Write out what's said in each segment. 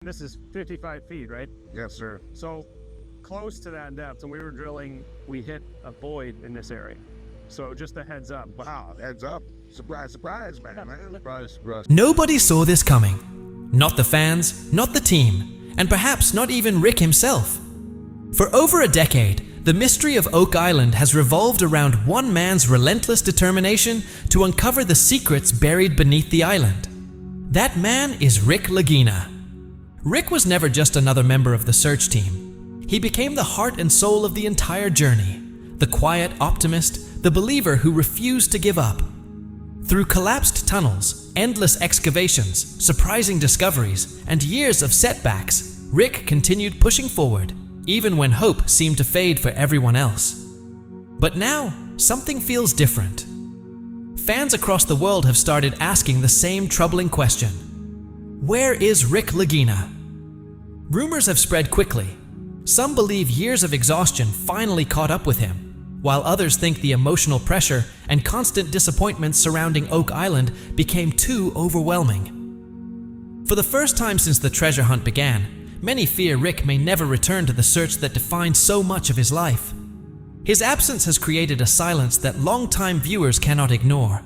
This is 55 feet, right? Yes, sir. So close to that depth, and we were drilling, we hit a void in this area. So just a heads up. Wow, heads up. Surprise, surprise, man. Surprise, surprise. Nobody saw this coming. Not the fans, not the team, and perhaps not even Rick himself. For over a decade, the mystery of Oak Island has revolved around one man's relentless determination to uncover the secrets buried beneath the island. That man is Rick Lagina. Rick was never just another member of the search team. He became the heart and soul of the entire journey, the quiet optimist, the believer who refused to give up. Through collapsed tunnels, endless excavations, surprising discoveries, and years of setbacks, Rick continued pushing forward, even when hope seemed to fade for everyone else. But now, something feels different. Fans across the world have started asking the same troubling question. Where is Rick Lagina? Rumors have spread quickly. Some believe years of exhaustion finally caught up with him, while others think the emotional pressure and constant disappointment surrounding Oak Island became too overwhelming. For the first time since the treasure hunt began, many fear Rick may never return to the search that defined so much of his life. His absence has created a silence that longtime viewers cannot ignore.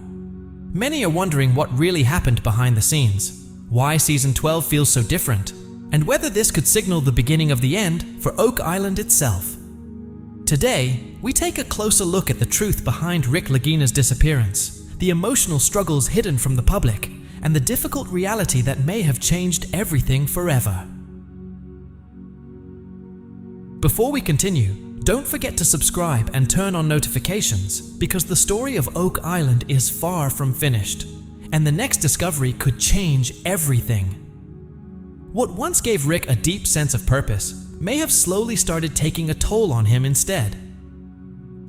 Many are wondering what really happened behind the scenes, why Season 12 feels so different, and whether this could signal the beginning of the end for Oak Island itself. Today, we take a closer look at the truth behind Rick Lagina's disappearance, the emotional struggles hidden from the public, and the difficult reality that may have changed everything forever. Before we continue, don't forget to subscribe and turn on notifications, because the story of Oak Island is far from finished, and the next discovery could change everything. What once gave Rick a deep sense of purpose may have slowly started taking a toll on him instead.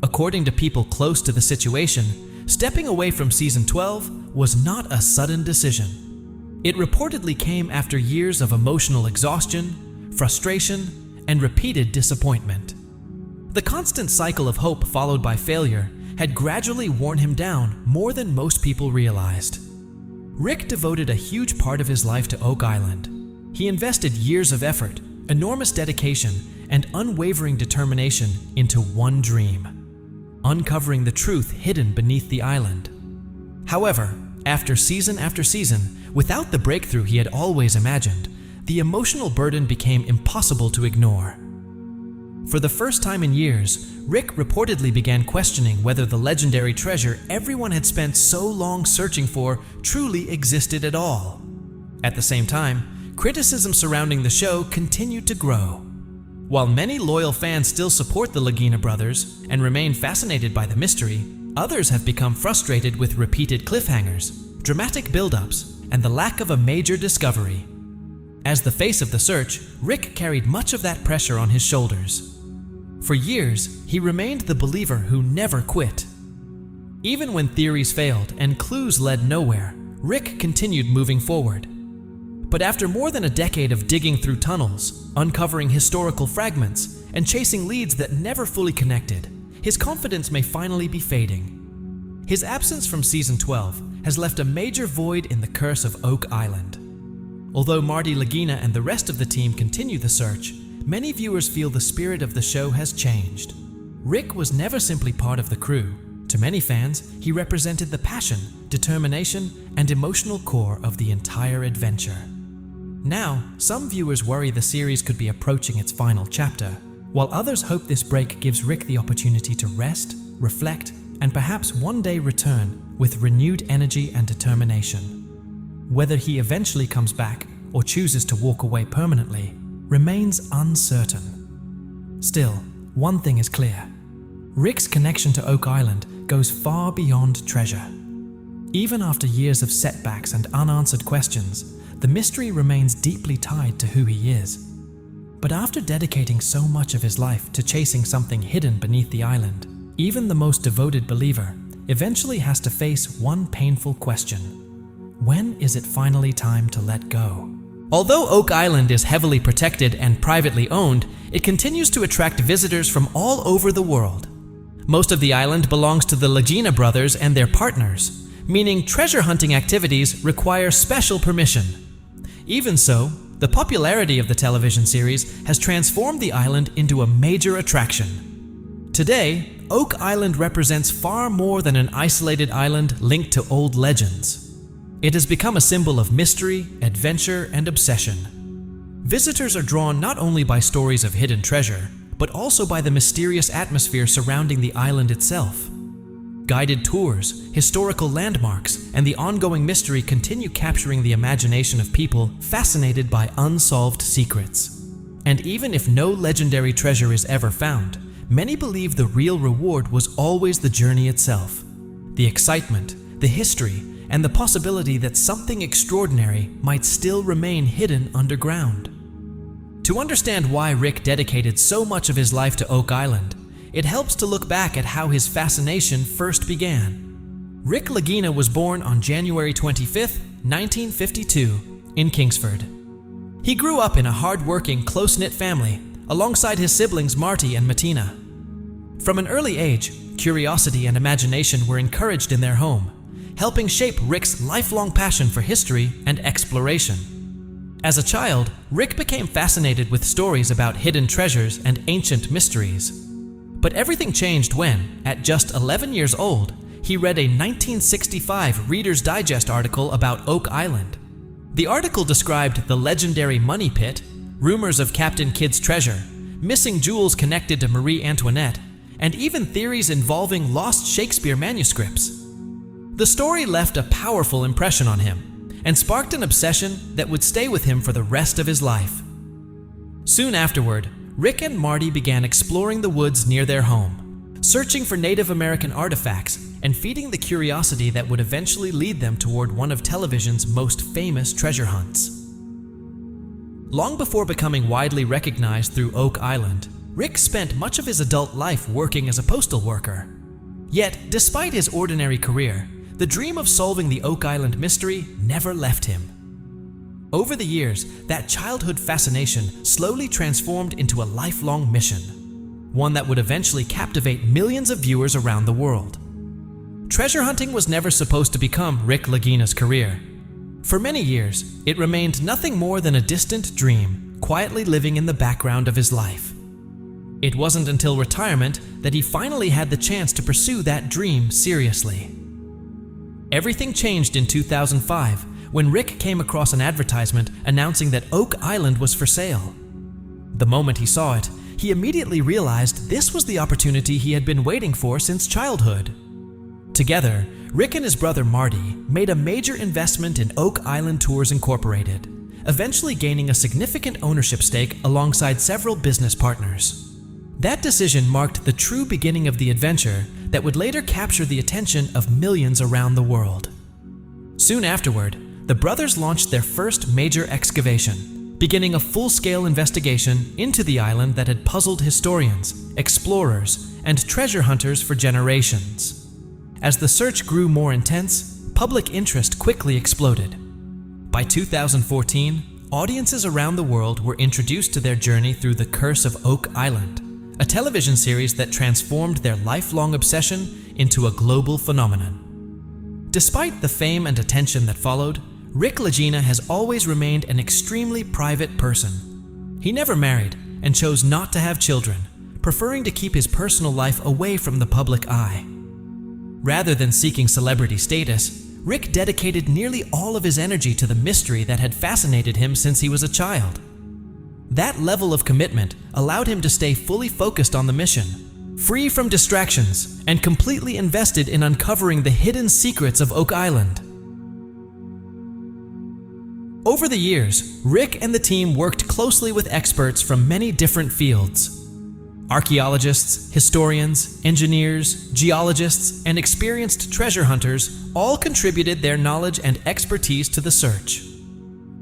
According to people close to the situation, stepping away from Season 12 was not a sudden decision. It reportedly came after years of emotional exhaustion, frustration, and repeated disappointment. The constant cycle of hope followed by failure had gradually worn him down more than most people realized. Rick devoted a huge part of his life to Oak Island. He invested years of effort, enormous dedication, and unwavering determination into one dream: uncovering the truth hidden beneath the island. However, after season, without the breakthrough he had always imagined, the emotional burden became impossible to ignore. For the first time in years, Rick reportedly began questioning whether the legendary treasure everyone had spent so long searching for truly existed at all. At the same time, criticism surrounding the show continued to grow. While many loyal fans still support the Lagina brothers and remain fascinated by the mystery, others have become frustrated with repeated cliffhangers, dramatic build-ups, and the lack of a major discovery. As the face of the search, Rick carried much of that pressure on his shoulders. For years, he remained the believer who never quit. Even when theories failed and clues led nowhere, Rick continued moving forward. But after more than a decade of digging through tunnels, uncovering historical fragments, and chasing leads that never fully connected, his confidence may finally be fading. His absence from Season 12 has left a major void in the curse of Oak Island. Although Marty Lagina and the rest of the team continue the search, many viewers feel the spirit of the show has changed. Rick was never simply part of the crew. To many fans, he represented the passion, determination, and emotional core of the entire adventure. Now, some viewers worry the series could be approaching its final chapter, while others hope this break gives Rick the opportunity to rest, reflect, and perhaps one day return with renewed energy and determination. Whether he eventually comes back or chooses to walk away permanently remains uncertain. Still, one thing is clear. Rick's connection to Oak Island goes far beyond treasure. Even after years of setbacks and unanswered questions, the mystery remains deeply tied to who he is. But after dedicating so much of his life to chasing something hidden beneath the island, even the most devoted believer eventually has to face one painful question: when is it finally time to let go? Although Oak Island is heavily protected and privately owned, it continues to attract visitors from all over the world. Most of the island belongs to the Lagina brothers and their partners, meaning treasure hunting activities require special permission. Even so, the popularity of the television series has transformed the island into a major attraction. Today, Oak Island represents far more than an isolated island linked to old legends. It has become a symbol of mystery, adventure, and obsession. Visitors are drawn not only by stories of hidden treasure, but also by the mysterious atmosphere surrounding the island itself. Guided tours, historical landmarks, and the ongoing mystery continue capturing the imagination of people fascinated by unsolved secrets. And even if no legendary treasure is ever found, many believe the real reward was always the journey itself. The excitement, the history, and the possibility that something extraordinary might still remain hidden underground. To understand why Rick dedicated so much of his life to Oak Island, it helps to look back at how his fascination first began. Rick Lagina was born on January 25, 1952, in Kingsford. He grew up in a hard-working, close-knit family, alongside his siblings Marty and Martina. From an early age, curiosity and imagination were encouraged in their home, helping shape Rick's lifelong passion for history and exploration. As a child, Rick became fascinated with stories about hidden treasures and ancient mysteries. But everything changed when, at just 11 years old, he read a 1965 Reader's Digest article about Oak Island. The article described the legendary money pit, rumors of Captain Kidd's treasure, missing jewels connected to Marie Antoinette, and even theories involving lost Shakespeare manuscripts. The story left a powerful impression on him and sparked an obsession that would stay with him for the rest of his life. Soon afterward, Rick and Marty began exploring the woods near their home, searching for Native American artifacts and feeding the curiosity that would eventually lead them toward one of television's most famous treasure hunts. Long before becoming widely recognized through Oak Island, Rick spent much of his adult life working as a postal worker. Yet, despite his ordinary career, the dream of solving the Oak Island mystery never left him. Over the years, that childhood fascination slowly transformed into a lifelong mission, one that would eventually captivate millions of viewers around the world. Treasure hunting was never supposed to become Rick Lagina's career. For many years, it remained nothing more than a distant dream, quietly living in the background of his life. It wasn't until retirement that he finally had the chance to pursue that dream seriously. Everything changed in 2005 when Rick came across an advertisement announcing that Oak Island was for sale. The moment he saw it, he immediately realized this was the opportunity he had been waiting for since childhood. Together, Rick and his brother Marty made a major investment in Oak Island Tours Incorporated, eventually gaining a significant ownership stake alongside several business partners. That decision marked the true beginning of the adventure that would later capture the attention of millions around the world. Soon afterward, the brothers launched their first major excavation, beginning a full-scale investigation into the island that had puzzled historians, explorers, and treasure hunters for generations. As the search grew more intense, public interest quickly exploded. By 2014, audiences around the world were introduced to their journey through The Curse of Oak Island, a television series that transformed their lifelong obsession into a global phenomenon. Despite the fame and attention that followed, Rick Lagina has always remained an extremely private person. He never married and chose not to have children, preferring to keep his personal life away from the public eye. Rather than seeking celebrity status, Rick dedicated nearly all of his energy to the mystery that had fascinated him since he was a child. That level of commitment allowed him to stay fully focused on the mission, free from distractions, and completely invested in uncovering the hidden secrets of Oak Island. Over the years, Rick and the team worked closely with experts from many different fields. Archaeologists, historians, engineers, geologists, and experienced treasure hunters all contributed their knowledge and expertise to the search.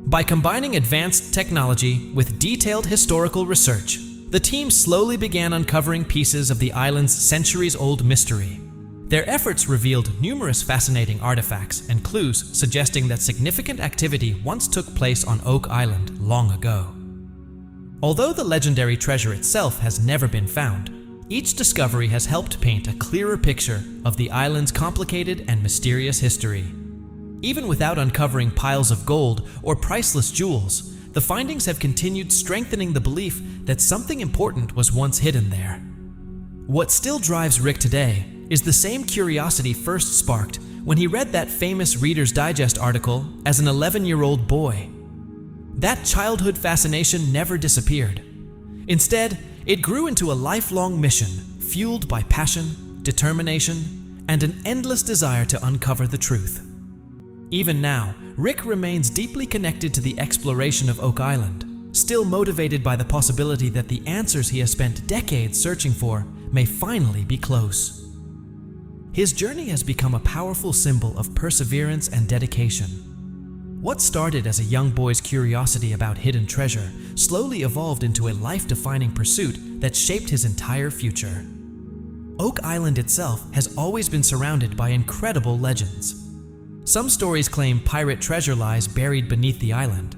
By combining advanced technology with detailed historical research, the team slowly began uncovering pieces of the island's centuries-old mystery. Their efforts revealed numerous fascinating artifacts and clues suggesting that significant activity once took place on Oak Island long ago. Although the legendary treasure itself has never been found, each discovery has helped paint a clearer picture of the island's complicated and mysterious history. Even without uncovering piles of gold or priceless jewels, the findings have continued strengthening the belief that something important was once hidden there. What still drives Rick today is the same curiosity first sparked when he read that famous Reader's Digest article as an 11-year-old boy. That childhood fascination never disappeared. Instead, it grew into a lifelong mission fueled by passion, determination, and an endless desire to uncover the truth. Even now, Rick remains deeply connected to the exploration of Oak Island, still motivated by the possibility that the answers he has spent decades searching for may finally be close. His journey has become a powerful symbol of perseverance and dedication. What started as a young boy's curiosity about hidden treasure slowly evolved into a life-defining pursuit that shaped his entire future. Oak Island itself has always been surrounded by incredible legends. Some stories claim pirate treasure lies buried beneath the island.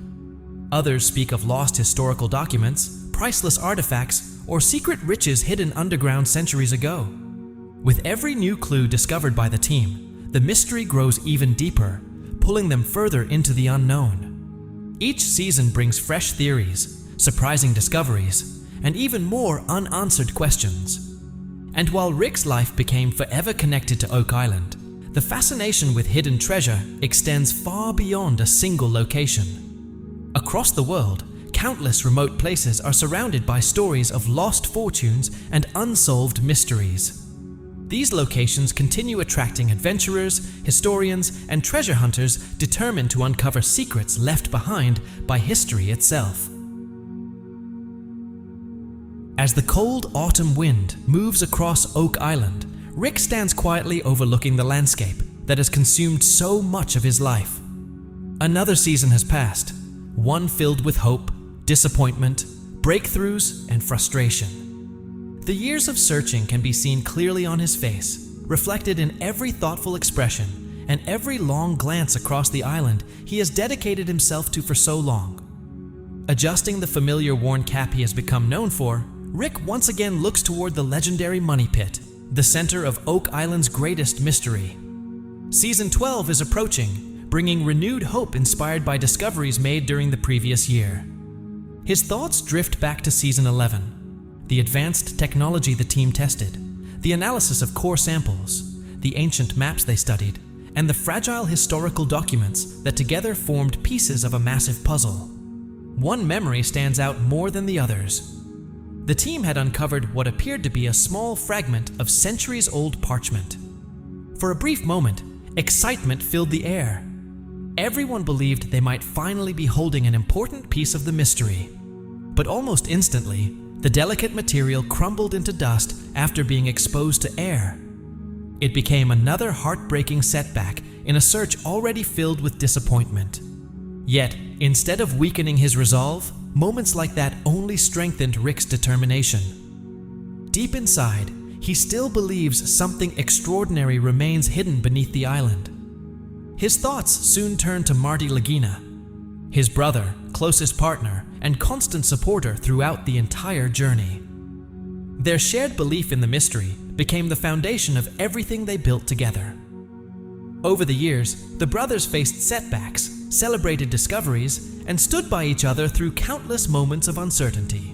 Others speak of lost historical documents, priceless artifacts, or secret riches hidden underground centuries ago. With every new clue discovered by the team, the mystery grows even deeper, pulling them further into the unknown. Each season brings fresh theories, surprising discoveries, and even more unanswered questions. And while Rick's life became forever connected to Oak Island, the fascination with hidden treasure extends far beyond a single location. Across the world, countless remote places are surrounded by stories of lost fortunes and unsolved mysteries. These locations continue attracting adventurers, historians, and treasure hunters determined to uncover secrets left behind by history itself. As the cold autumn wind moves across Oak Island, Rick stands quietly overlooking the landscape that has consumed so much of his life. Another season has passed, one filled with hope, disappointment, breakthroughs, and frustration. The years of searching can be seen clearly on his face, reflected in every thoughtful expression and every long glance across the island he has dedicated himself to for so long. Adjusting the familiar worn cap he has become known for, Rick once again looks toward the legendary Money Pit, the center of Oak Island's greatest mystery. Season 12 is approaching, bringing renewed hope inspired by discoveries made during the previous year. His thoughts drift back to Season 11. The advanced technology the team tested, the analysis of core samples, the ancient maps they studied, and the fragile historical documents that together formed pieces of a massive puzzle. One memory stands out more than the others. The team had uncovered what appeared to be a small fragment of centuries-old parchment. For a brief moment, excitement filled the air. Everyone believed they might finally be holding an important piece of the mystery. But almost instantly, the delicate material crumbled into dust after being exposed to air. It became another heartbreaking setback in a search already filled with disappointment. Yet, instead of weakening his resolve, moments like that only strengthened Rick's determination. Deep inside, he still believes something extraordinary remains hidden beneath the island. His thoughts soon turned to Marty Lagina, his brother, closest partner, and constant supporter throughout the entire journey. Their shared belief in the mystery became the foundation of everything they built together. Over the years, the brothers faced setbacks, celebrated discoveries, and stood by each other through countless moments of uncertainty.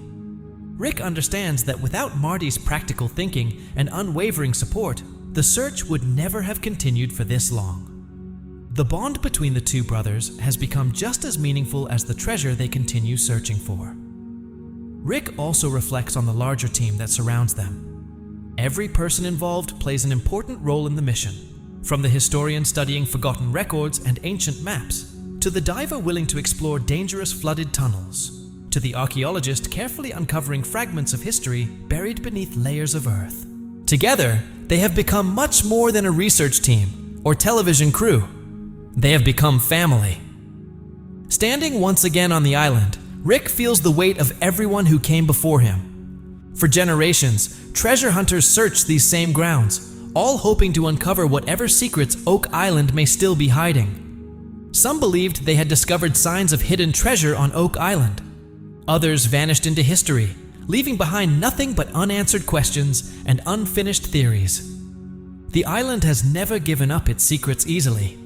Rick understands that without Marty's practical thinking and unwavering support, the search would never have continued for this long. The bond between the two brothers has become just as meaningful as the treasure they continue searching for. Rick also reflects on the larger team that surrounds them. Every person involved plays an important role in the mission, from the historian studying forgotten records and ancient maps, to the diver willing to explore dangerous flooded tunnels, to the archaeologist carefully uncovering fragments of history buried beneath layers of earth. Together, they have become much more than a research team or television crew. They have become family. Standing once again on the island, Rick feels the weight of everyone who came before him. For generations, treasure hunters searched these same grounds, all hoping to uncover whatever secrets Oak Island may still be hiding. Some believed they had discovered signs of hidden treasure on Oak Island. Others vanished into history, leaving behind nothing but unanswered questions and unfinished theories. The island has never given up its secrets easily.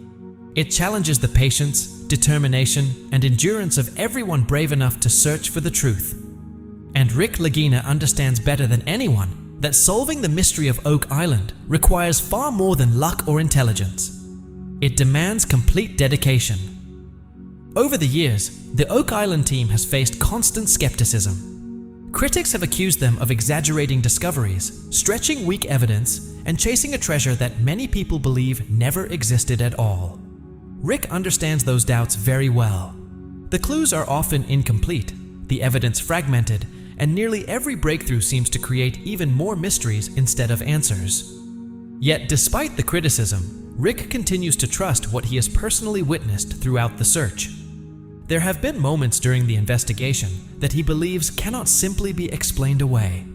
It challenges the patience, determination, and endurance of everyone brave enough to search for the truth. And Rick Lagina understands better than anyone that solving the mystery of Oak Island requires far more than luck or intelligence. It demands complete dedication. Over the years, the Oak Island team has faced constant skepticism. Critics have accused them of exaggerating discoveries, stretching weak evidence, and chasing a treasure that many people believe never existed at all. Rick understands those doubts very well. The clues are often incomplete, the evidence fragmented, and nearly every breakthrough seems to create even more mysteries instead of answers. Yet despite the criticism, Rick continues to trust what he has personally witnessed throughout the search. There have been moments during the investigation that he believes cannot simply be explained away.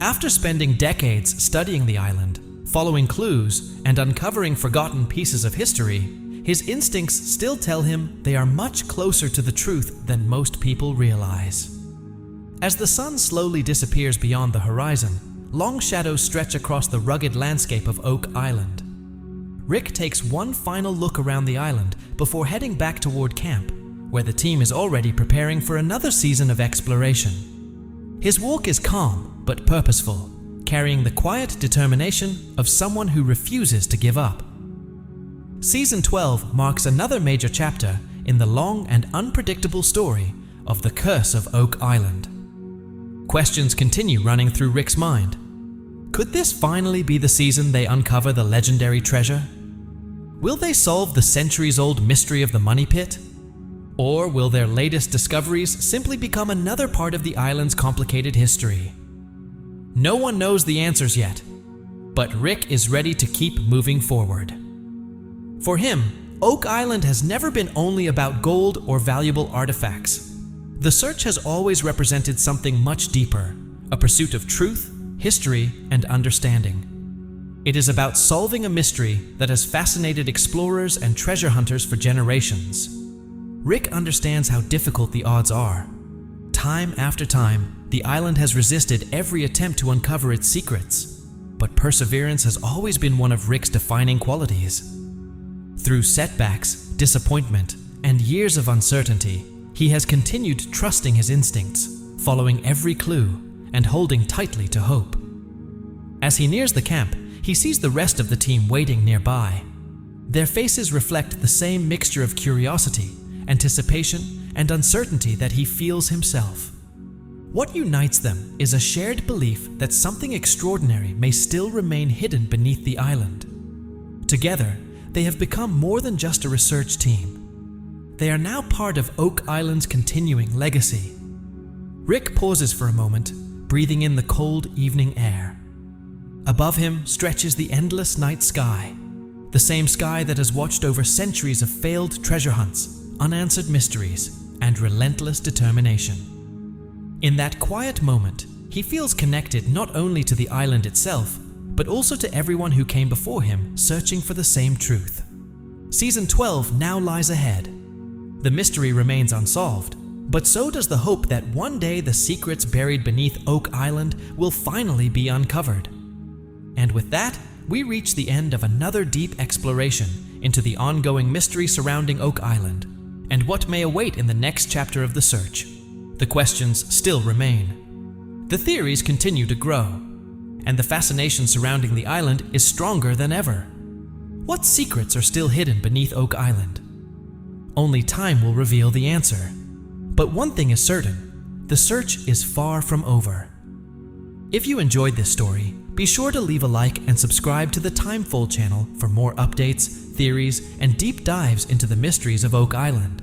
After spending decades studying the island, following clues, and uncovering forgotten pieces of history, his instincts still tell him they are much closer to the truth than most people realize. As the sun slowly disappears beyond the horizon, long shadows stretch across the rugged landscape of Oak Island. Rick takes one final look around the island before heading back toward camp, where the team is already preparing for another season of exploration. His walk is calm but purposeful, carrying the quiet determination of someone who refuses to give up. Season 12 marks another major chapter in the long and unpredictable story of the curse of Oak Island. Questions continue running through Rick's mind. Could this finally be the season they uncover the legendary treasure? Will they solve the centuries-old mystery of the money pit? Or will their latest discoveries simply become another part of the island's complicated history? No one knows the answers yet, but Rick is ready to keep moving forward. For him, Oak Island has never been only about gold or valuable artifacts. The search has always represented something much deeper, a pursuit of truth, history, and understanding. It is about solving a mystery that has fascinated explorers and treasure hunters for generations. Rick understands how difficult the odds are. Time after time, the island has resisted every attempt to uncover its secrets, but perseverance has always been one of Rick's defining qualities. Through setbacks, disappointment, and years of uncertainty, he has continued trusting his instincts, following every clue, and holding tightly to hope. As he nears the camp, he sees the rest of the team waiting nearby. Their faces reflect the same mixture of curiosity, anticipation, and uncertainty that he feels himself. What unites them is a shared belief that something extraordinary may still remain hidden beneath the island. Together, they have become more than just a research team. They are now part of Oak Island's continuing legacy. Rick pauses for a moment, breathing in the cold evening air. Above him stretches the endless night sky, the same sky that has watched over centuries of failed treasure hunts, unanswered mysteries, and relentless determination. In that quiet moment, he feels connected not only to the island itself, but also to everyone who came before him searching for the same truth. Season 12 now lies ahead. The mystery remains unsolved, but so does the hope that one day the secrets buried beneath Oak Island will finally be uncovered. And with that, we reach the end of another deep exploration into the ongoing mystery surrounding Oak Island, and what may await in the next chapter of the search. The questions still remain. The theories continue to grow, and the fascination surrounding the island is stronger than ever. What secrets are still hidden beneath Oak Island? Only time will reveal the answer. But one thing is certain, the search is far from over. If you enjoyed this story, be sure to leave a like and subscribe to the Timeful channel for more updates, theories, and deep dives into the mysteries of Oak Island.